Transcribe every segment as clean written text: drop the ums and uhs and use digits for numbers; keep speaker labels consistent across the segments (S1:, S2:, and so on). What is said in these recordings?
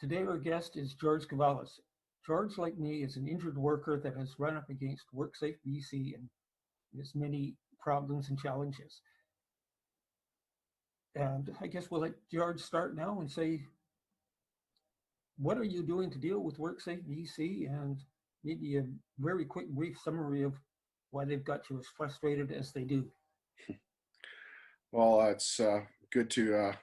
S1: Today our guest is Jorge Gonzalez. George, like me, is an injured worker that has run up against WorkSafe BC and has many problems and challenges. And I guess we'll let George start now and say, what are you doing to deal with WorkSafe BC, and maybe a very quick, brief summary of why they've got you as frustrated as they do.
S2: Well, it's good to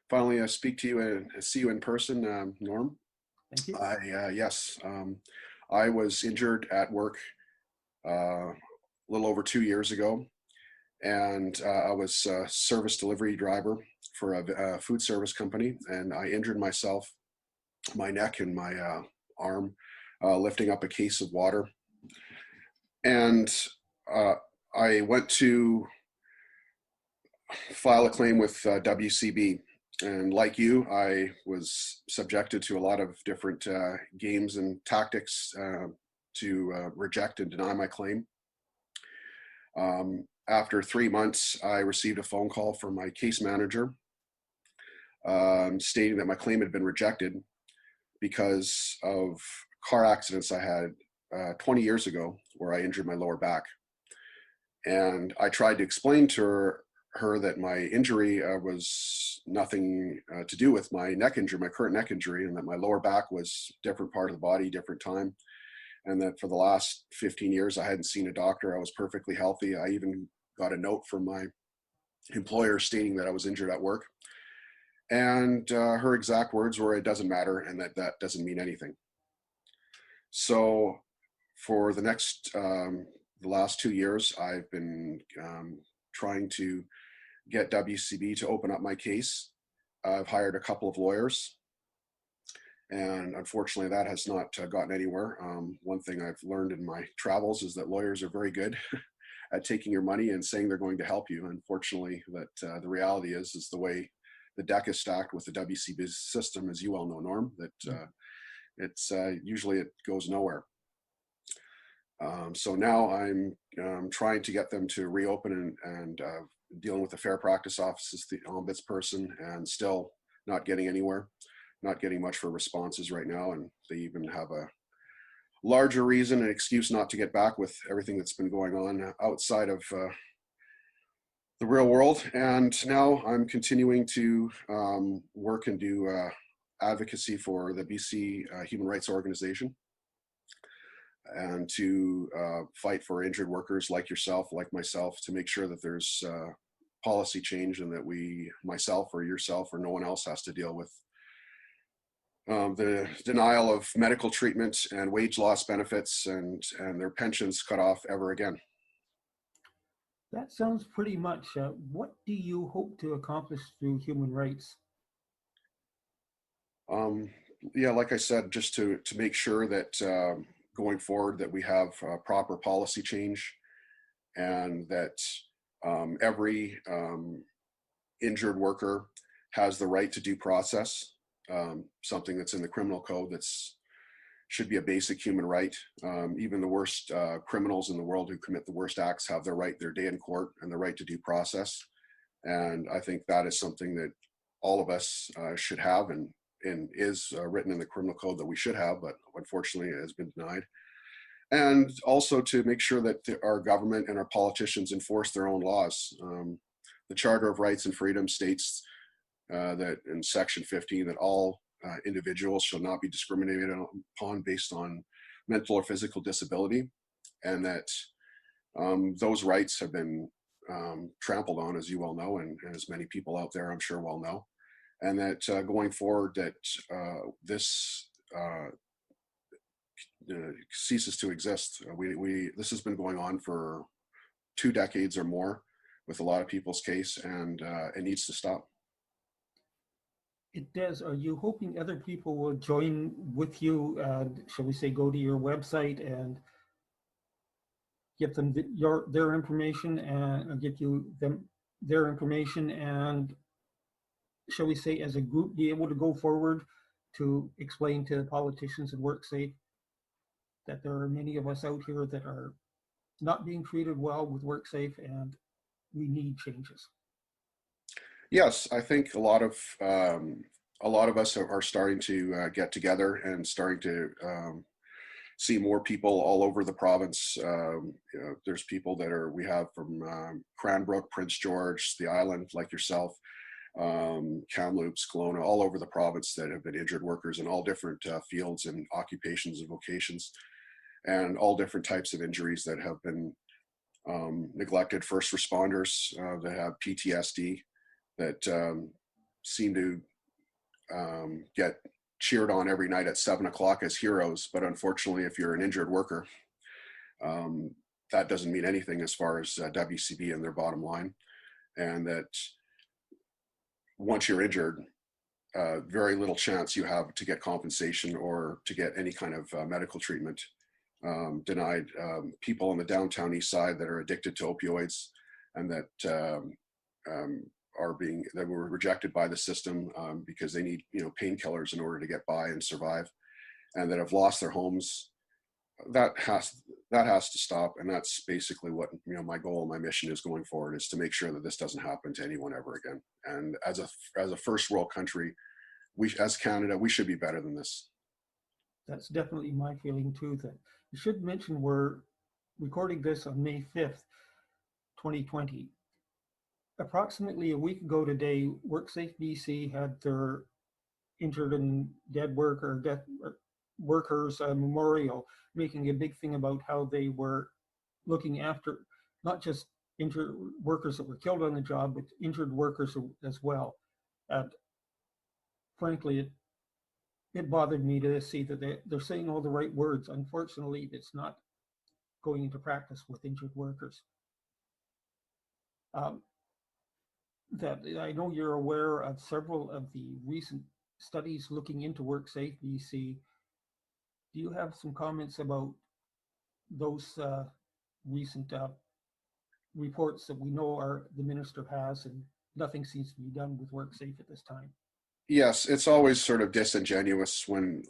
S2: finally speak to you and see you in person, Norm.
S1: Thank you.
S2: Yes, I was injured at work a little over 2 years ago, and I was a service delivery driver for a food service company, and I injured myself, my neck and my arm, lifting up a case of water, and uh, I went to file a claim with WCB. And like you, I was subjected to a lot of different games and tactics to reject and deny my claim. After 3 months, I received a phone call from my case manager stating that my claim had been rejected because of car accidents I had 20 years ago where I injured my lower back. And I tried to explain to her that my injury was nothing to do with my neck injury, my current neck injury, and that my lower back was a different part of the body, different time. And that for the last 15 years, I hadn't seen a doctor. I was perfectly healthy. I even got a note from my employer stating that I was injured at work. And her exact words were, "It doesn't matter," and that doesn't mean anything. So for the last 2 years, I've been trying to get WCB to open up my case. I've hired a couple of lawyers, and unfortunately that has not gotten anywhere. One thing I've learned in my travels is that lawyers are very good at taking your money and saying they're going to help you. Unfortunately, that the reality is the way the deck is stacked with the WCB system, as you well know, Norm, that it's usually it goes nowhere. So now I'm trying to get them to reopen and dealing with the Fair Practice Office as the ombudsperson, and still not getting anywhere, not getting much for responses right now. And they even have a larger reason and excuse not to get back with everything that's been going on outside of the real world. And now I'm continuing to work and do advocacy for the BC Human Rights Organization, and to fight for injured workers like yourself, like myself, to make sure that there's policy change and that myself or yourself or no one else has to deal with the denial of medical treatment and wage loss benefits and their pensions cut off ever again.
S1: That sounds pretty much. What do you hope to accomplish through human rights?
S2: Yeah, like I said, just to make sure that going forward that we have proper policy change, and that every injured worker has the right to due process, something that's in the criminal code that's should be a basic human right. Even the worst criminals in the world who commit the worst acts have their day in court and the right to due process. And I think that is something that all of us should have, and is written in the criminal code that we should have, but unfortunately it has been denied. And also to make sure that our government and our politicians enforce their own laws. The Charter of Rights and Freedom states that in Section 15 that all individuals shall not be discriminated upon based on mental or physical disability, and that those rights have been trampled on, as you well know, and as many people out there I'm sure well know, and that going forward that this ceases to exist. This has been going on for 2 decades or more with a lot of people's case, and it needs to stop.
S1: It does. Are you hoping other people will join with you and, shall we say, go to your website and get them their information and get you their information, and, shall we say, as a group, be able to go forward to explain to politicians and WorkSafe that there are many of us out here that are not being treated well with WorkSafe and we need changes?
S2: Yes, I think a lot of a lot of us are starting to get together and starting to see more people all over the province. You know, there's people that we have from Cranbrook, Prince George, the island, like yourself, Kamloops, Kelowna, all over the province that have been injured workers in all different fields and occupations and vocations, and all different types of injuries that have been neglected. First responders that have PTSD that seem to get cheered on every night at 7 o'clock as heroes. But unfortunately, if you're an injured worker, that doesn't mean anything as far as WCB and their bottom line. And that once you're injured, very little chance you have to get compensation or to get any kind of medical treatment. Denied people on the downtown east side that are addicted to opioids and that that were rejected by the system because they need, you know, painkillers in order to get by and survive, and that have lost their homes. That has to stop, and that's basically what, you know, my goal, my mission is going forward, is to make sure that this doesn't happen to anyone ever again. And as a first world country, as Canada, we should be better than this.
S1: That's definitely my feeling too. That you should mention we're recording this on May 5th, 2020. Approximately a week ago today, WorkSafe BC had their injured and dead workers memorial, making a big thing about how they were looking after not just injured workers that were killed on the job, but injured workers as well. And frankly, it bothered me to see that they're saying all the right words. Unfortunately, it's not going into practice with injured workers. That I know you're aware of several of the recent studies looking into WorkSafe BC. Do you have some comments about those recent reports that we know the minister has, and nothing seems to be done with WorkSafe at this time?
S2: Yes, it's always sort of disingenuous when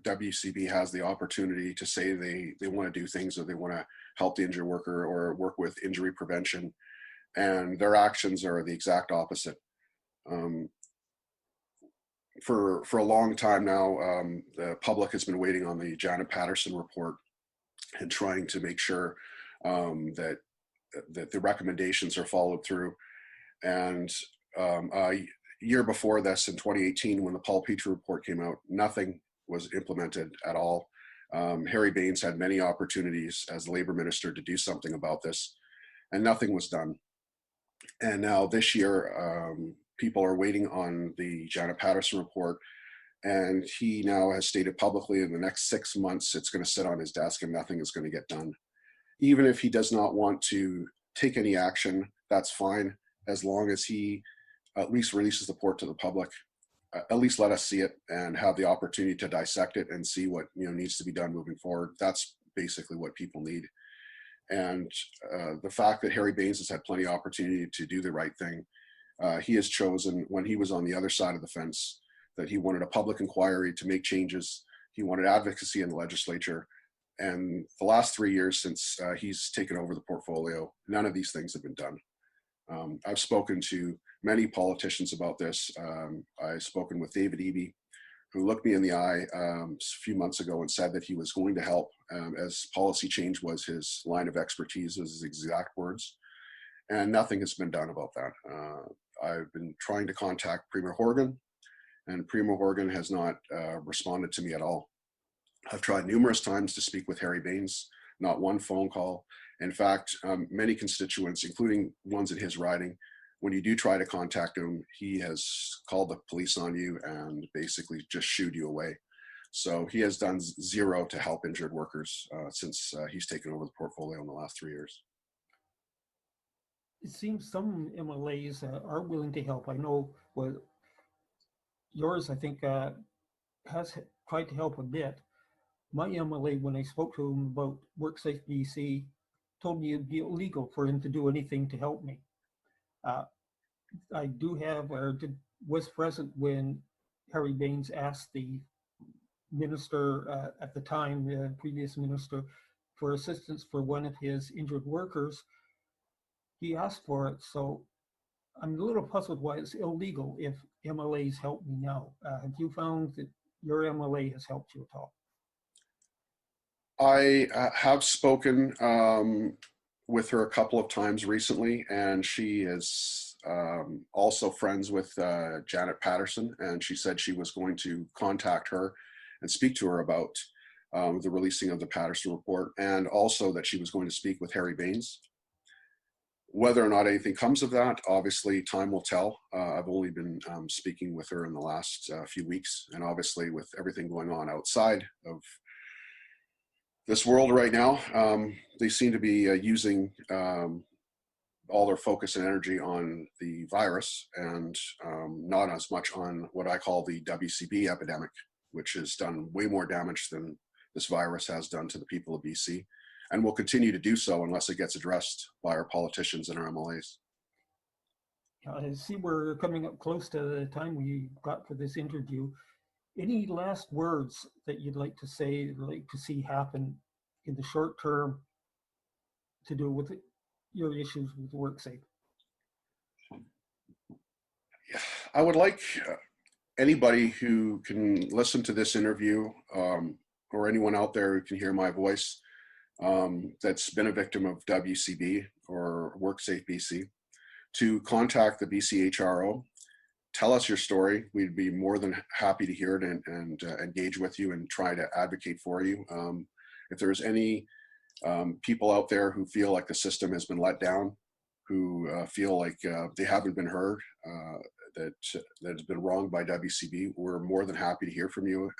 S2: WCB has the opportunity to say they want to do things, or they want to help the injured worker or work with injury prevention, and their actions are the exact opposite. For a long time now, the public has been waiting on the Janet Patterson report and trying to make sure that the recommendations are followed through. And a year before this, in 2018, when the Paul Petrie report came out, nothing was implemented at all. Harry Bains had many opportunities as the labor minister to do something about this, and nothing was done. And now this year, people are waiting on the Janet Patterson report, and he now has stated publicly in the next 6 months it's going to sit on his desk and nothing is going to get done. Even if he does not want to take any action, that's fine, as long as he at least releases the report to the public. At least let us see it and have the opportunity to dissect it and see what, you know, needs to be done moving forward. That's basically what people need. And the fact that Harry Bains has had plenty of opportunity to do the right thing, he has chosen, when he was on the other side of the fence, that he wanted a public inquiry to make changes. He wanted advocacy in the legislature. And the last 3 years since he's taken over the portfolio, none of these things have been done. I've spoken to many politicians about this. I've spoken with David Eby, who looked me in the eye a few months ago and said that he was going to help, as policy change was his line of expertise, was his exact words. And nothing has been done about that. I've been trying to contact Premier Horgan, and Premier Horgan has not responded to me at all. I've tried numerous times to speak with Harry Bains, not one phone call. In fact, many constituents, including ones in his riding, when you do try to contact him, he has called the police on you and basically just shooed you away. So he has done zero to help injured workers since he's taken over the portfolio in the last 3 years.
S1: It seems some MLAs are willing to help. I know, well, yours, I think, has tried to help a bit. My MLA, when I spoke to him about WorkSafe BC, told me it'd be illegal for him to do anything to help me. I do have, was present when Harry Bains asked the minister at the time, the previous minister, for assistance for one of his injured workers. He asked for it, so I'm a little puzzled why it's illegal if MLAs help me now. Have you found that your MLA has helped you at all?
S2: I have spoken with her a couple of times recently, and she is also friends with Janet Patterson, and she said she was going to contact her and speak to her about the releasing of the Patterson report, and also that she was going to speak with Harry Baines. Whether or not anything comes of that, obviously time will tell. I've only been speaking with her in the last few weeks, and obviously with everything going on outside of this world right now, they seem to be using all their focus and energy on the virus, and not as much on what I call the WCB epidemic, which has done way more damage than this virus has done to the people of BC, and will continue to do so unless it gets addressed by our politicians and our MLAs.
S1: I see we're coming up close to the time we got for this interview. Any last words that you'd like to say, like to see happen in the short term to do with your issues with WorkSafe?
S2: I would like anybody who can listen to this interview, or anyone out there who can hear my voice, that's been a victim of WCB or WorkSafe BC, to contact the BCHRO. Tell us your story. We'd be more than happy to hear it and engage with you and try to advocate for you. If there's any people out there who feel like the system has been let down, who feel like they haven't been heard, that has been wronged by WCB, we're more than happy to hear from you,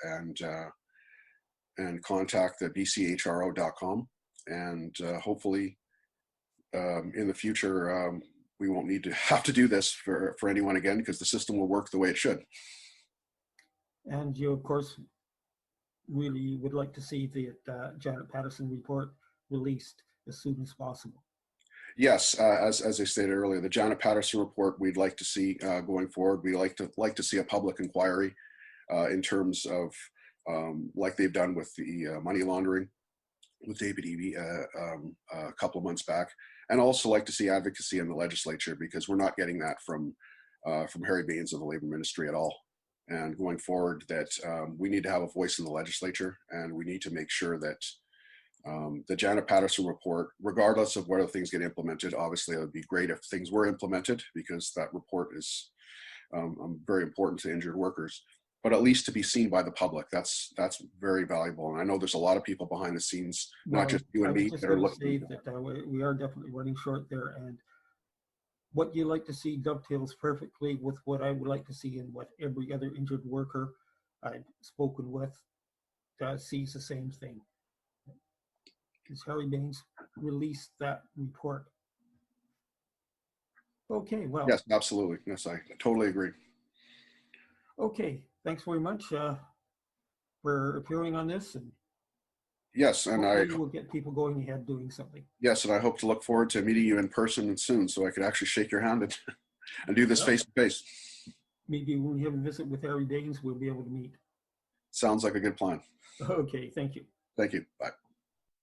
S2: and contact the bchro.com, and hopefully in the future we won't need to have to do this for anyone again, because the system will work the way it should.
S1: And you, of course, really would like to see the Janet Patterson report released as soon as possible.
S2: Yes, as I stated earlier, the Janet Patterson report we'd like to see going forward. We like to see a public inquiry in terms of like they've done with the money laundering with David Eby a couple of months back, and also like to see advocacy in the legislature, because we're not getting that from Harry Baines of the Labor Ministry at all. And going forward, that we need to have a voice in the legislature, and we need to make sure that the Janet Patterson report, regardless of whether things get implemented, obviously it would be great if things were implemented, because that report is very important to injured workers, but at least to be seen by the public. That's very valuable. And I know there's a lot of people behind the scenes, not just you and me, that are looking.
S1: That we are definitely running short there, and what you like to see dovetails perfectly with what I would like to see, and what every other injured worker I've spoken with sees the same thing. Because Harry Baines released that report. Okay, well.
S2: Yes, absolutely. Yes, I totally agree.
S1: Okay, thanks very much for appearing on this, and
S2: yes, and I
S1: will get people going ahead doing something.
S2: Yes, and I hope to look forward to meeting you in person soon, so I could actually shake your hand and do this face to face.
S1: Maybe when we have a visit with Harry Baines, we'll be able to meet.
S2: Sounds like a good plan.
S1: Okay, thank you.
S2: Thank you. Bye.